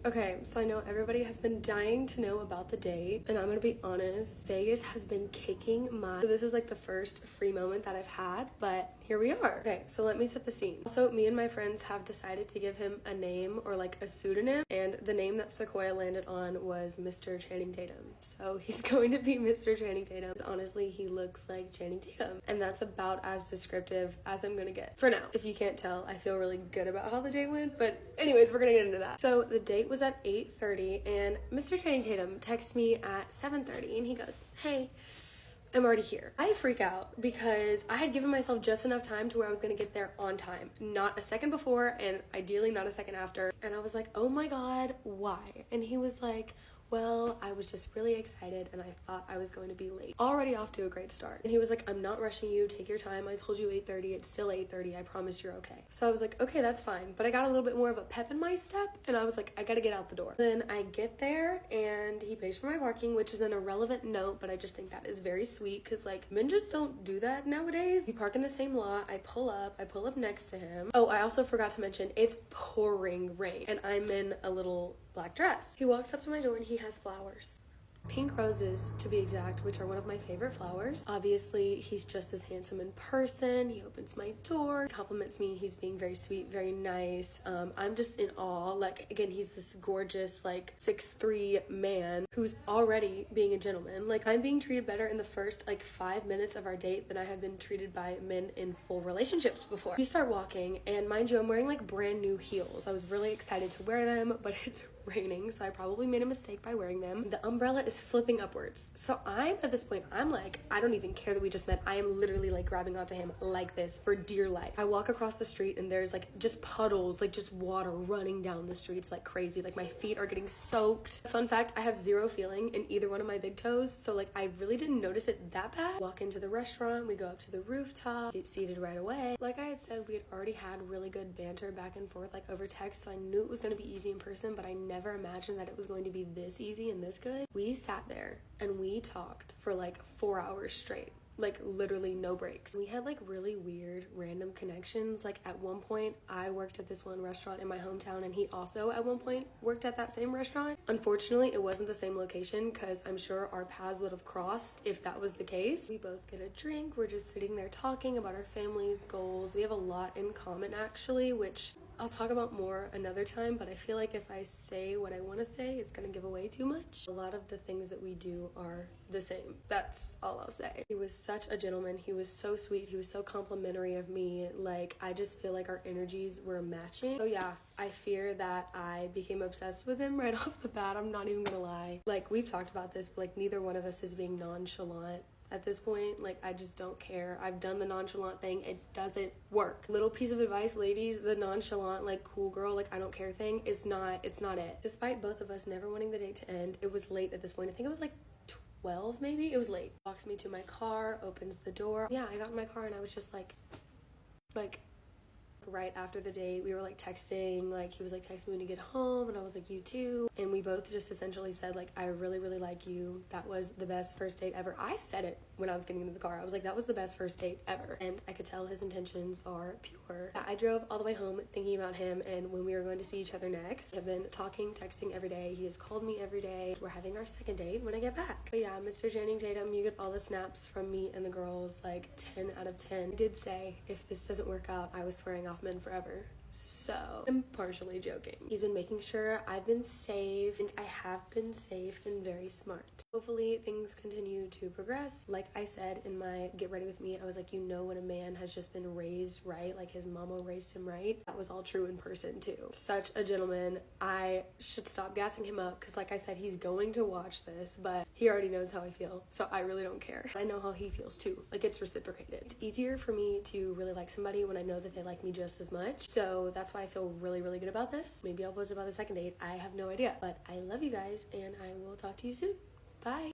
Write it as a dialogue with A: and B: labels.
A: Okay, so I know everybody has been dying to know about the date, and I'm gonna be honest, Vegas has been kicking my... So this is like the first free moment that I've had, but here we are. Okay, so let me set the scene. So me and my friends have decided to give him a name or like a pseudonym, and the name that Sequoia landed on was Mr. Channing Tatum. So he's going to be Mr. Channing Tatum. Honestly, he looks like Channing Tatum, and that's about as descriptive as I'm gonna get for now. If you can't tell, I feel really good about how the day went, but anyways, we're gonna get into that. So the date was at 8:30, and Mr. Channing Tatum texts me at 7:30, and he goes, "Hey, I'm already here." I freak out because I had given myself just enough time to where I was gonna get there on time, not a second before and ideally not a second after. And I was like, oh my god, why? And he was like, well, I was just really excited and I thought I was going to be late. Already off to a great start. And he was like, I'm not rushing you, take your time. I told you 8:30, it's still 8:30, I promise you're okay. So I was like, okay, that's fine. But I got a little bit more of a pep in my step, and I was like, I gotta get out the door. Then I get there and he pays for my parking, which is an irrelevant note, but I just think that is very sweet because like men just don't do that nowadays. We park in the same lot, I pull up next to him. Oh, I also forgot to mention, it's pouring rain and I'm in a little black dress. He walks up to my door and he has flowers. Pink roses, to be exact, which are one of my favorite flowers. Obviously, he's just as handsome in person. He opens my door, compliments me. He's being very sweet, very nice. I'm just in awe. Like, again, he's this gorgeous, like, 6'3" man who's already being a gentleman. Like, I'm being treated better in the first, like, 5 minutes of our date than I have been treated by men in full relationships before. We start walking, and mind you, I'm wearing, like, brand new heels. I was really excited to wear them, but it's raining, so I probably made a mistake by wearing them. The umbrella is flipping upwards. So at this point, I'm like, I don't even care that we just met. I am literally like grabbing onto him like this for dear life. I walk across the street and there's like just puddles, like just water running down the streets like crazy. Like my feet are getting soaked. Fun fact, I have zero feeling in either one of my big toes. So like I really didn't notice it that bad. Walk into the restaurant, we go up to the rooftop, get seated right away. Like I had said, we had already had really good banter back and forth like over text. So I knew it was going to be easy in person, but I never imagined that it was going to be this easy and this good. We sat there and we talked for like 4 hours straight, like literally no breaks. We had like really weird random connections. Like at one point I worked at this one restaurant in my hometown and he also at one point worked at that same restaurant. Unfortunately, it wasn't the same location because I'm sure our paths would have crossed if that was the case. We both get a drink, we're just sitting there talking about our families, goals. We have a lot in common actually, which I'll talk about more another time, but I feel like if I say what I want to say, it's going to give away too much. A lot of the things that we do are the same. That's all I'll say. He was such a gentleman. He was so sweet. He was so complimentary of me. Like, I just feel like our energies were matching. So yeah, I fear that I became obsessed with him right off the bat. I'm not even going to lie. Like, we've talked about this, but like neither one of us is being nonchalant. At this point, like, I just don't care. I've done the nonchalant thing. It doesn't work. Little piece of advice, ladies, the nonchalant, like, cool girl, like, I don't care thing is not, it's not it. Despite both of us never wanting the date to end, it was late at this point. I think it was like 12 maybe. It was late. Walks me to my car, opens the door. Yeah, I got in my car and I was just like right after the date, we were like texting, like he was like texting me when you get home and I was like, you too. And we both just essentially said like, I really, really like you. That was the best first date ever. I said it when I was getting into the car. I was like, that was the best first date ever. And I could tell his intentions are pure. I drove all the way home thinking about him and when we were going to see each other next. I've been talking, texting every day. He has called me every day. We're having our second date when I get back. But yeah, Mr. Channing Tatum, you get all the snaps from me and the girls, like 10 out of 10. I did say, if this doesn't work out, I was swearing off men forever. So I'm partially joking. He's been making sure I've been safe, and I have been safe and very smart. Hopefully things continue to progress. Like I said in my get ready with me, I was like, you know, when a man has just been raised right, like his mama raised him right, that was all true in person too. Such a gentleman. I should stop gassing him up because like I said, he's going to watch this, but he already knows how I feel, so I really don't care. I know how he feels too. Like, it's reciprocated. It's easier for me to really like somebody when I know that they like me just as much, so that's why I feel really, really good about this. Maybe I'll post about the second date. I have no idea, but I love you guys and I will talk to you soon. Bye.